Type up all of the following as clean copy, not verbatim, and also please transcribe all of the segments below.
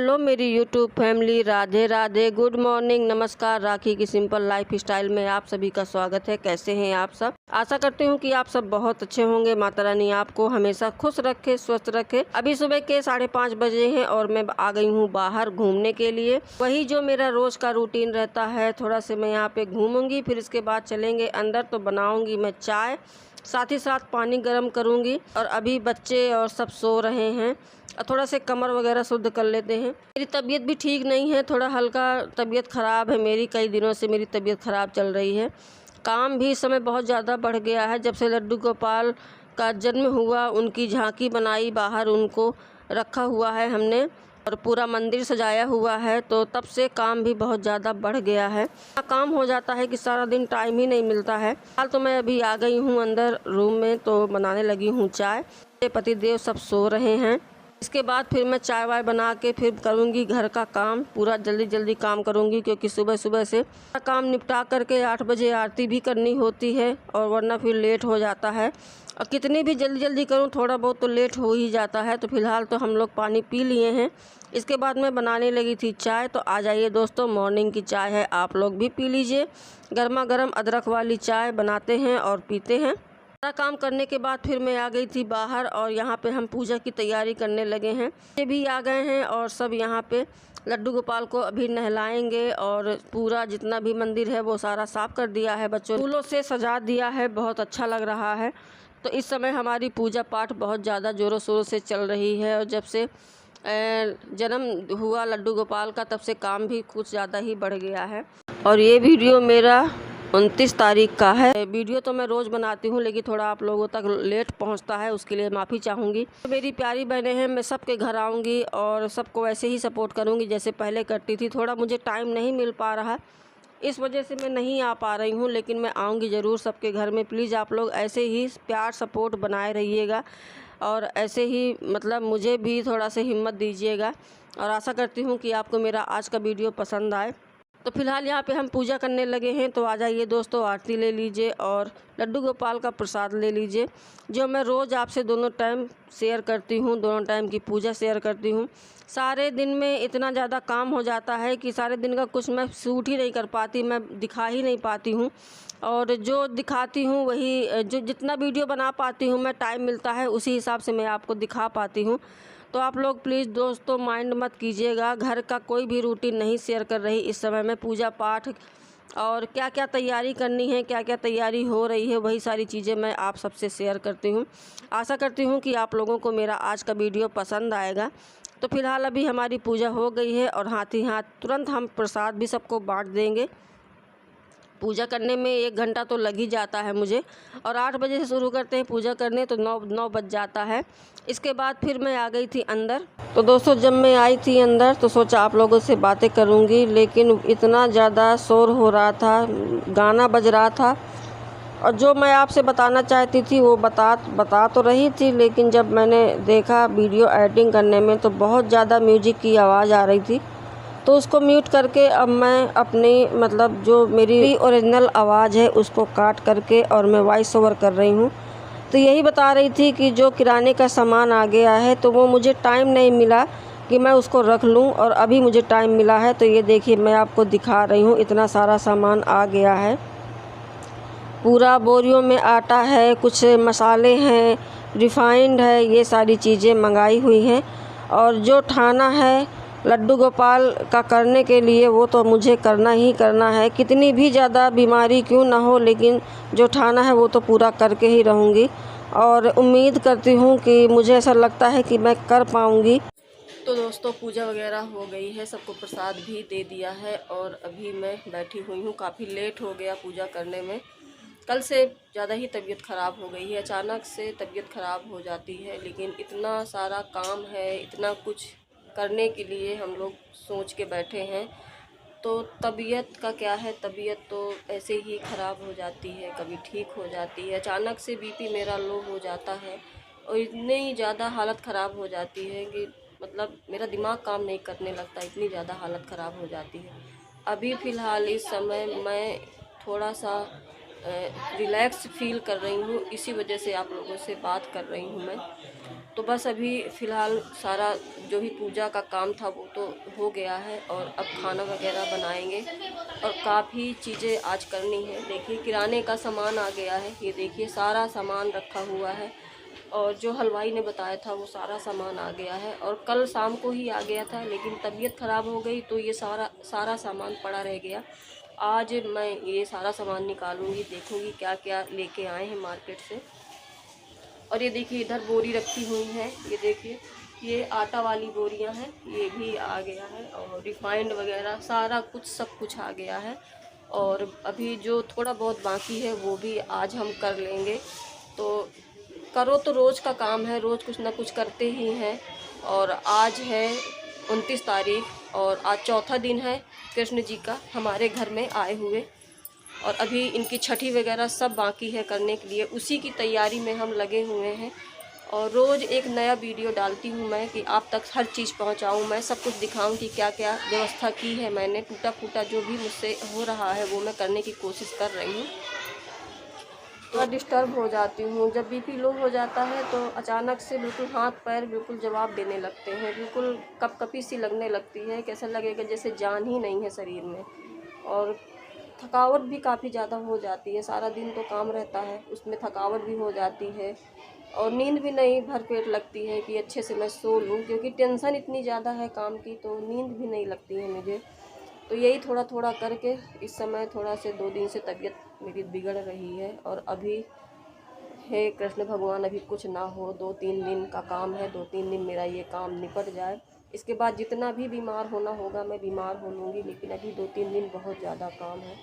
Hello मेरी YouTube family, Radhe Radhe, good morning, नमस्कार। राखी की सिंपल लाइफ स्टाइल में आप सभी का स्वागत है। कैसे हैं आप सब? आशा करती हूँ कि आप सब बहुत अच्छे होंगे। माता रानी आपको हमेशा खुश रखे, स्वस्थ रखे। अभी सुबह के 5:30 बजे हैं और मैं आ गई हूँ बाहर घूमने के लिए। वही जो मेरा रोज का रूटीन रहता है, थोड़ा से मैं यहाँ पे घूमूंगी, फिर इसके बाद चलेंगे अंदर तो बनाऊंगी मैं चाय, साथ ही साथ पानी गर्म करूंगी। और अभी बच्चे और सब सो रहे हैं, थोड़ा से कमर वगैरह शुद्ध कर लेते हैं। मेरी तबीयत भी ठीक नहीं है, थोड़ा हल्का तबीयत ख़राब है मेरी। कई दिनों से मेरी तबीयत ख़राब चल रही है। काम भी इस समय बहुत ज़्यादा बढ़ गया है। जब से लड्डू गोपाल का जन्म हुआ, उनकी झांकी बनाई, बाहर उनको रखा हुआ है हमने और पूरा मंदिर सजाया हुआ है, तो तब से काम भी बहुत ज़्यादा बढ़ गया है। काम हो जाता है कि सारा दिन टाइम ही नहीं मिलता है। हाल तो मैं अभी आ गई हूँ अंदर रूम में, तो बनाने लगी हूँ चाय। पति देव सब सो रहे हैं। इसके बाद फिर मैं चाय वाय बना के फिर करूँगी घर का काम। पूरा जल्दी जल्दी काम करूँगी, क्योंकि सुबह सुबह से काम निपटा करके 8 बजे आरती भी करनी होती है, और वरना फिर लेट हो जाता है। और कितनी भी जल्दी जल्दी करूँ, थोड़ा बहुत तो लेट हो ही जाता है। तो फिलहाल तो हम लोग पानी पी लिए हैं। इसके बाद मैं बनाने लगी थी चाय। तो आ जाइए दोस्तों, मॉर्निंग की चाय है, आप लोग भी पी लीजिए। गर्मा गर्म अदरक वाली चाय बनाते हैं और पीते हैं। सारा काम करने के बाद फिर मैं आ गई थी बाहर, और यहाँ पे हम पूजा की तैयारी करने लगे हैं। ये भी आ गए हैं और सब यहाँ पे लड्डू गोपाल को अभी नहलाएंगे। और पूरा जितना भी मंदिर है वो सारा साफ कर दिया है, बच्चों ने फूलों से सजा दिया है, बहुत अच्छा लग रहा है। तो इस समय हमारी पूजा पाठ बहुत ज़्यादा ज़ोरों शोरों से चल रही है। और जब से जन्म हुआ लड्डू गोपाल का, तब से काम भी कुछ ज़्यादा ही बढ़ गया है। और ये वीडियो मेरा 29 तारीख का है। वीडियो तो मैं रोज़ बनाती हूँ, लेकिन थोड़ा आप लोगों तक लेट पहुँचता है, उसके लिए माफ़ी चाहूँगी। तो मेरी प्यारी बहनें हैं, मैं सबके घर आऊँगी और सबको ऐसे ही सपोर्ट करूँगी जैसे पहले करती थी। थोड़ा मुझे टाइम नहीं मिल पा रहा, इस वजह से मैं नहीं आ पा रही हूँ, लेकिन मैं आऊँगी ज़रूर सबके घर में। प्लीज़ आप लोग ऐसे ही प्यार सपोर्ट बनाए रहिएगा, और ऐसे ही मतलब मुझे भी थोड़ा सा हिम्मत दीजिएगा। और आशा करती हूँ कि आपको मेरा आज का वीडियो पसंद आए। तो फिलहाल यहाँ पे हम पूजा करने लगे हैं। तो आ जाइए दोस्तों, आरती ले लीजिए और लड्डू गोपाल का प्रसाद ले लीजिए, जो मैं रोज़ आपसे दोनों टाइम शेयर करती हूँ, दोनों टाइम की पूजा शेयर करती हूँ। सारे दिन में इतना ज़्यादा काम हो जाता है कि सारे दिन का कुछ मैं शूट ही नहीं कर पाती, मैं दिखा ही नहीं पाती हूँ। और जो दिखाती हूँ वही, जो जितना वीडियो बना पाती हूँ मैं, टाइम मिलता है उसी हिसाब से मैं आपको दिखा पाती हूँ। तो आप लोग प्लीज़ दोस्तों माइंड मत कीजिएगा, घर का कोई भी रूटीन नहीं शेयर कर रही इस समय मैं। पूजा पाठ और क्या क्या तैयारी करनी है, क्या क्या तैयारी हो रही है, वही सारी चीज़ें मैं आप सबसे शेयर करती हूँ। आशा करती हूँ कि आप लोगों को मेरा आज का वीडियो पसंद आएगा। तो फिलहाल अभी हमारी पूजा हो गई है, और हाथ ही हाथ तुरंत हम प्रसाद भी सबको बाँट देंगे। पूजा करने में 1 घंटा तो लग ही जाता है मुझे, और 8 बजे से शुरू करते हैं पूजा करने, तो 9 बज जाता है। इसके बाद फिर मैं आ गई थी अंदर। तो दोस्तों, जब मैं आई थी अंदर तो सोचा आप लोगों से बातें करूंगी, लेकिन इतना ज़्यादा शोर हो रहा था, गाना बज रहा था, और जो मैं आपसे बताना चाहती थी वो बता तो रही थी, लेकिन जब मैंने देखा वीडियो एडिटिंग करने में तो बहुत ज़्यादा म्यूजिक की आवाज़ आ रही थी। तो उसको म्यूट करके अब मैं अपनी मतलब जो मेरी ओरिजिनल आवाज़ है उसको काट करके और मैं वॉइस ओवर कर रही हूँ। तो यही बता रही थी कि जो किराने का सामान आ गया है, तो वो मुझे टाइम नहीं मिला कि मैं उसको रख लूँ, और अभी मुझे टाइम मिला है। तो ये देखिए, मैं आपको दिखा रही हूँ, इतना सारा सामान आ गया है। पूरा बोरियों में आटा है, कुछ मसाले हैं, रिफाइंड है, ये सारी चीज़ें मंगाई हुई हैं। और जो ठाना है लड्डू गोपाल का करने के लिए, वो तो मुझे करना ही करना है, कितनी भी ज़्यादा बीमारी क्यों ना हो, लेकिन जो ठाना है वो तो पूरा करके ही रहूँगी। और उम्मीद करती हूँ कि मुझे ऐसा लगता है कि मैं कर पाऊँगी। तो दोस्तों, पूजा वगैरह हो गई है, सबको प्रसाद भी दे दिया है, और अभी मैं बैठी हुई हूँ। काफ़ी लेट हो गया पूजा करने में, कल से ज़्यादा ही तबीयत ख़राब हो गई है। अचानक से तबीयत ख़राब हो जाती है, लेकिन इतना सारा काम है, इतना कुछ करने के लिए हम लोग सोच के बैठे हैं, तो तबीयत का क्या है, तबीयत तो ऐसे ही ख़राब हो जाती है, कभी ठीक हो जाती है। अचानक से बीपी मेरा लो हो जाता है, और इतनी ज़्यादा हालत ख़राब हो जाती है कि मतलब मेरा दिमाग काम नहीं करने लगता, इतनी ज़्यादा हालत ख़राब हो जाती है। अभी फ़िलहाल इस समय मैं थोड़ा सा रिलैक्स फील कर रही हूँ, इसी वजह से आप लोगों से बात कर रही हूँ मैं। तो बस अभी फ़िलहाल सारा जो भी पूजा का काम था वो तो हो गया है और अब खाना वगैरह बनाएंगे और काफ़ी चीज़ें आज करनी है। देखिए किराने का सामान आ गया है, ये देखिए सारा सामान रखा हुआ है और जो हलवाई ने बताया था वो सारा सामान आ गया है और कल शाम को ही आ गया था, लेकिन तबीयत ख़राब हो गई तो ये सारा सामान पड़ा रह गया। आज मैं ये सारा सामान निकालूंगी, देखूंगी क्या क्या लेके आए हैं मार्केट से। और ये देखिए इधर बोरी रखी हुई है, ये देखिए ये आटा वाली बोरियां हैं, ये भी आ गया है और रिफाइंड वगैरह सारा कुछ सब कुछ आ गया है। और अभी जो थोड़ा बहुत बाकी है वो भी आज हम कर लेंगे। तो करो तो रोज़ का काम है, रोज़ कुछ ना कुछ करते ही हैं। और आज है 29 तारीख और आज चौथा दिन है कृष्ण जी का हमारे घर में आए हुए। और अभी इनकी छठी वगैरह सब बाकी है करने के लिए, उसी की तैयारी में हम लगे हुए हैं। और रोज़ एक नया वीडियो डालती हूँ मैं कि आप तक हर चीज़ पहुँचाऊँ, मैं सब कुछ दिखाऊँ कि क्या क्या व्यवस्था की है मैंने। टूटा फूटा जो भी मुझसे हो रहा है वो मैं करने की कोशिश कर रही हूँ। तो डिस्टर्ब हो जाती हूँ, जब बीपी लो हो जाता है तो अचानक से बिल्कुल हाथ पैर बिल्कुल जवाब देने लगते हैं, बिल्कुल कपकपी सी लगने लगती है, कैसा लगेगा जैसे जान ही नहीं है शरीर में। और थकावट भी काफ़ी ज़्यादा हो जाती है, सारा दिन तो काम रहता है उसमें थकावट भी हो जाती है और नींद भी नहीं भरपेट लगती है कि अच्छे से मैं सो लूँ, क्योंकि टेंशन इतनी ज़्यादा है काम की तो नींद भी नहीं लगती है मुझे। तो यही थोड़ा थोड़ा करके इस समय थोड़ा से 2 दिन से तबीयत मेरी बिगड़ रही है। और अभी हे कृष्ण भगवान अभी कुछ ना हो, 2-3 दिन का काम है, 2-3 दिन मेरा ये काम निपट जाए, इसके बाद जितना भी बीमार होना होगा मैं बीमार हो लूँगी, लेकिन अभी 2-3 दिन बहुत ज़्यादा काम है।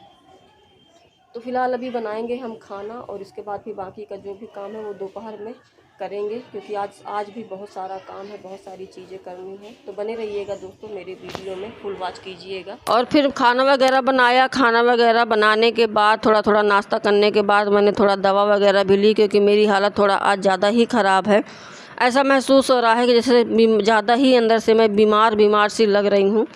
तो फ़िलहाल अभी बनाएंगे हम खाना और इसके बाद भी बाकी का जो भी काम है वो दोपहर में करेंगे, क्योंकि आज भी बहुत सारा काम है, बहुत सारी चीज़ें करनी है। तो बने रहिएगा दोस्तों, मेरे वीडियो में फुल वॉच कीजिएगा। और फिर खाना वगैरह बनाया, खाना वगैरह बनाने के बाद थोड़ा थोड़ा नाश्ता करने के बाद मैंने थोड़ा दवा वगैरह भी ली, क्योंकि मेरी हालत थोड़ा आज ज़्यादा ही ख़राब है। ऐसा महसूस हो रहा है कि जैसे ज़्यादा ही अंदर से मैं बीमार सी लग रही हूँ।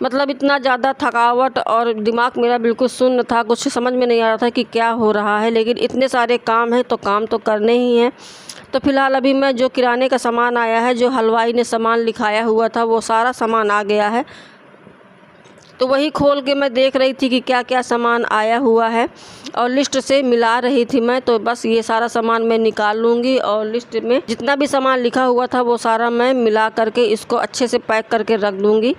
मतलब इतना ज़्यादा थकावट और दिमाग मेरा बिल्कुल शून्य था, कुछ समझ में नहीं आ रहा था कि क्या हो रहा है, लेकिन इतने सारे काम हैं तो काम तो करने ही हैं। तो फ़िलहाल अभी मैं जो किराने का सामान आया है, जो हलवाई ने सामान लिखाया हुआ था वो सारा सामान आ गया है। तो वही खोल के मैं देख रही थी कि क्या क्या सामान आया हुआ है और लिस्ट से मिला रही थी मैं। तो बस ये सारा सामान मैं निकाल लूँगी और लिस्ट में जितना भी सामान लिखा हुआ था वो सारा मैं मिला करके इसको अच्छे से पैक करके रख दूँगी।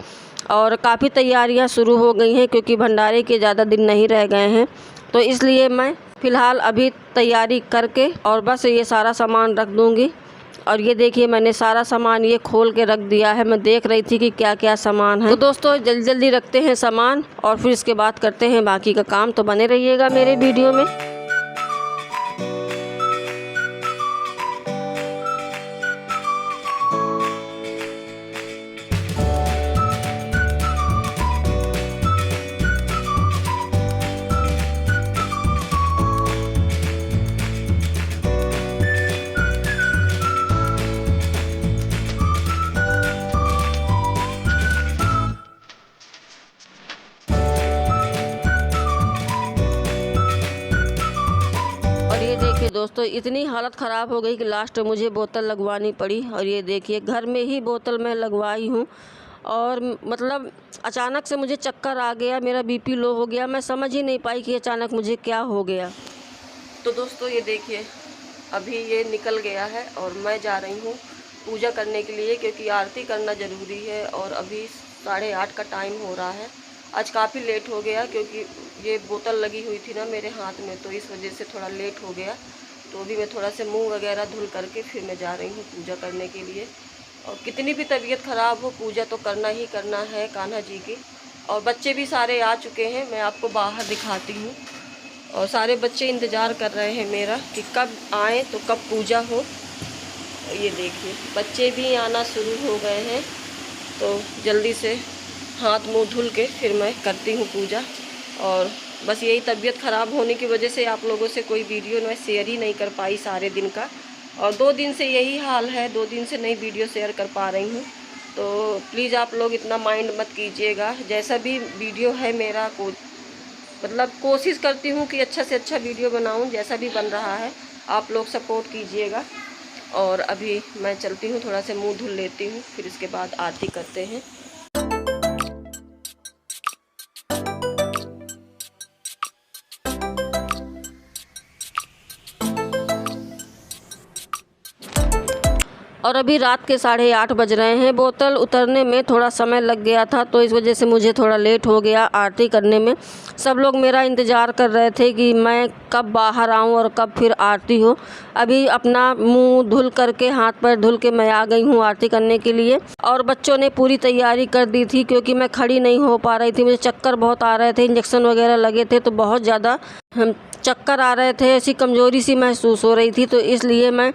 और काफ़ी तैयारियां शुरू हो गई हैं, क्योंकि भंडारे के ज़्यादा दिन नहीं रह गए हैं, तो इसलिए मैं फ़िलहाल अभी तैयारी करके और बस ये सारा सामान रख दूँगी। और ये देखिए मैंने सारा सामान ये खोल के रख दिया है, मैं देख रही थी कि क्या क्या सामान है। तो दोस्तों जल्दी जल्दी रखते हैं सामान और फिर इसके बाद करते हैं बाकी का काम। तो बने रहिएगा मेरे वीडियो में। ये देखिए दोस्तों इतनी हालत ख़राब हो गई कि लास्ट में मुझे बोतल लगवानी पड़ी। और ये देखिए घर में ही बोतल मैं लगवाई हूँ। और मतलब अचानक से मुझे चक्कर आ गया, मेरा बीपी लो हो गया, मैं समझ ही नहीं पाई कि अचानक मुझे क्या हो गया। तो दोस्तों ये देखिए अभी ये निकल गया है और मैं जा रही हूँ पूजा करने के लिए, क्योंकि आरती करना ज़रूरी है। और अभी 8:30 का टाइम हो रहा है। आज काफ़ी लेट हो गया क्योंकि ये बोतल लगी हुई थी ना मेरे हाथ में, तो इस वजह से थोड़ा लेट हो गया। तो अभी मैं थोड़ा से मुंह वगैरह धुल करके फिर मैं जा रही हूँ पूजा करने के लिए। और कितनी भी तबीयत ख़राब हो पूजा तो करना ही करना है कान्हा जी की। और बच्चे भी सारे आ चुके हैं, मैं आपको बाहर दिखाती हूँ। और सारे बच्चे इंतज़ार कर रहे हैं मेरा कि कब आएँ तो कब पूजा हो। ये देखिए बच्चे भी आना शुरू हो गए हैं, तो जल्दी से हाथ मुंह धुल के फिर मैं करती हूँ पूजा। और बस यही तबीयत ख़राब होने की वजह से आप लोगों से कोई वीडियो मैं शेयर ही नहीं कर पाई सारे दिन का। और 2 दिन से यही हाल है, 2 दिन से नई वीडियो शेयर कर पा रही हूँ। तो प्लीज़ आप लोग इतना माइंड मत कीजिएगा, जैसा भी वीडियो है मेरा मतलब कोशिश करती हूँ कि अच्छा से अच्छा वीडियो बनाऊँ, जैसा भी बन रहा है आप लोग सपोर्ट कीजिएगा। और अभी मैं चलती हूँ, थोड़ा सा मुंह धुल लेती हूँ, फिर इसके बाद आरती करते हैं। और अभी रात के 8:30 बज रहे हैं। बोतल उतरने में थोड़ा समय लग गया था, तो इस वजह से मुझे थोड़ा लेट हो गया आरती करने में। सब लोग मेरा इंतज़ार कर रहे थे कि मैं कब बाहर आऊं और कब फिर आरती हो। अभी अपना मुंह धुल करके, हाथ पैर धुल के मैं आ गई हूं आरती करने के लिए। और बच्चों ने पूरी तैयारी कर दी थी, क्योंकि मैं खड़ी नहीं हो पा रही थी, मुझे चक्कर बहुत आ रहे थे, इंजेक्शन वगैरह लगे थे तो बहुत ज़्यादा चक्कर आ रहे थे, ऐसी कमज़ोरी सी महसूस हो रही थी, तो इसलिए मैं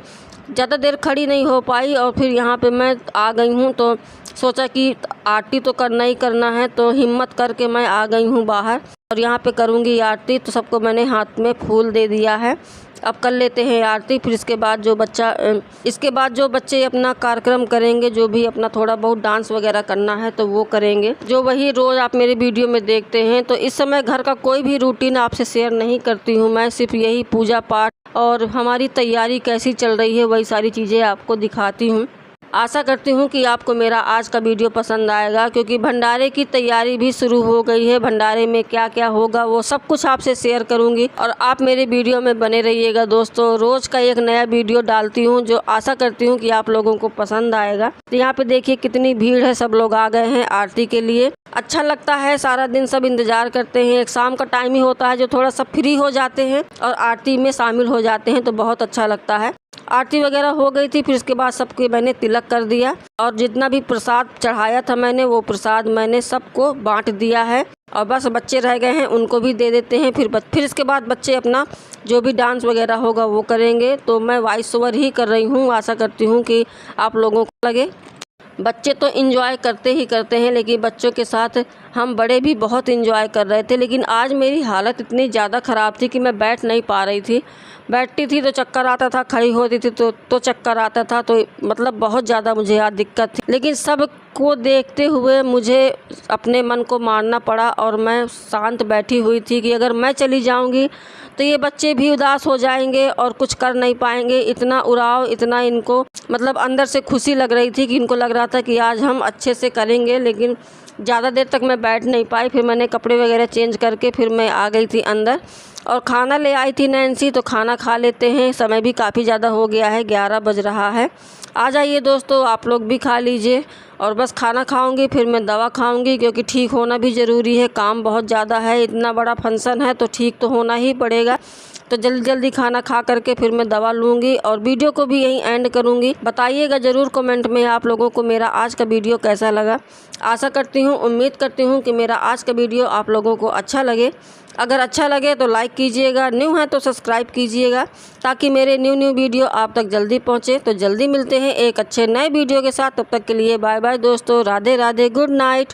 ज़्यादा देर खड़ी नहीं हो पाई। और फिर यहाँ पे मैं आ गई हूँ, तो सोचा कि आरती तो करना ही करना है, तो हिम्मत करके मैं आ गई हूँ बाहर और यहाँ पे करूँगी आरती। तो सबको मैंने हाथ में फूल दे दिया है। अब कर लेते हैं आरती, फिर इसके बाद जो बच्चे अपना कार्यक्रम करेंगे, जो भी अपना थोड़ा बहुत डांस वगैरह करना है तो वो करेंगे, जो वही रोज़ आप मेरे वीडियो में देखते हैं। तो इस समय घर का कोई भी रूटीन आपसे शेयर नहीं करती हूँ मैं, सिर्फ यही पूजा पाठ और हमारी तैयारी कैसी चल रही है वही सारी चीज़ें आपको दिखाती हूँ। आशा करती हूँ कि आपको मेरा आज का वीडियो पसंद आएगा, क्योंकि भंडारे की तैयारी भी शुरू हो गई है। भंडारे में क्या क्या होगा वो सब कुछ आपसे शेयर करूँगी और आप मेरे वीडियो में बने रहिएगा दोस्तों। रोज़ का एक नया वीडियो डालती हूँ, जो आशा करती हूँ कि आप लोगों को पसंद आएगा। तो यहाँ पे देखिए कितनी भीड़ है, सब लोग आ गए हैं आरती के लिए। अच्छा लगता है, सारा दिन सब इंतज़ार करते हैं। एक शाम का टाइम ही होता है जो थोड़ा सब फ्री हो जाते हैं और आरती में शामिल हो जाते हैं, तो बहुत अच्छा लगता है। आरती वगैरह हो गई थी, फिर इसके बाद सबके मैंने तिलक कर दिया और जितना भी प्रसाद चढ़ाया था मैंने, वो प्रसाद मैंने सबको बांट दिया है। और बस बच्चे रह गए हैं, उनको भी दे देते हैं। फिर इसके बाद बच्चे अपना जो भी डांस वगैरह होगा वो करेंगे। तो मैं वॉइस ओवर ही कर रही हूँ, आशा करती हूँ कि आप लोगों को लगे। बच्चे तो एंजॉय करते ही करते हैं, लेकिन बच्चों के साथ हम बड़े भी बहुत एंजॉय कर रहे थे। लेकिन आज मेरी हालत इतनी ज़्यादा ख़राब थी कि मैं बैठ नहीं पा रही थी। बैठती थी तो चक्कर आता था, खड़ी होती थी तो चक्कर आता था। तो मतलब बहुत ज़्यादा मुझे आज दिक्कत थी, लेकिन सब को देखते हुए मुझे अपने मन को मारना पड़ा और मैं शांत बैठी हुई थी कि अगर मैं चली जाऊंगी तो ये बच्चे भी उदास हो जाएंगे और कुछ कर नहीं पाएंगे। इतना उड़ाव, इतना इनको मतलब अंदर से खुशी लग रही थी कि इनको लग रहा था कि आज हम अच्छे से करेंगे। लेकिन ज़्यादा देर तक मैं बैठ नहीं पाई। फिर मैंने कपड़े वगैरह चेंज करके फिर मैं आ गई थी अंदर और खाना ले आई थी नैन्सी। तो खाना खा लेते हैं, समय भी काफ़ी ज़्यादा हो गया है, 11 बज रहा है। आ जाइए दोस्तों, आप लोग भी खा लीजिए। और बस खाना खाऊंगी, फिर मैं दवा खाऊंगी, क्योंकि ठीक होना भी ज़रूरी है। काम बहुत ज़्यादा है, इतना बड़ा फंक्शन है तो ठीक तो होना ही पड़ेगा। तो जल्दी जल्दी खाना खा करके फिर मैं दवा लूँगी और वीडियो को भी यहीं एंड करूँगी। बताइएगा ज़रूर कमेंट में आप लोगों को मेरा आज का वीडियो कैसा लगा। आशा करती हूँ, उम्मीद करती हूँ कि मेरा आज का वीडियो आप लोगों को अच्छा लगे। अगर अच्छा लगे तो लाइक कीजिएगा, न्यू है तो सब्सक्राइब कीजिएगा, ताकि मेरे न्यू वीडियो आप तक जल्दी पहुँचे। तो जल्दी मिलते हैं एक अच्छे नए वीडियो के साथ, तब तक के लिए बाय बाय दोस्तों, राधे राधे, गुड नाइट।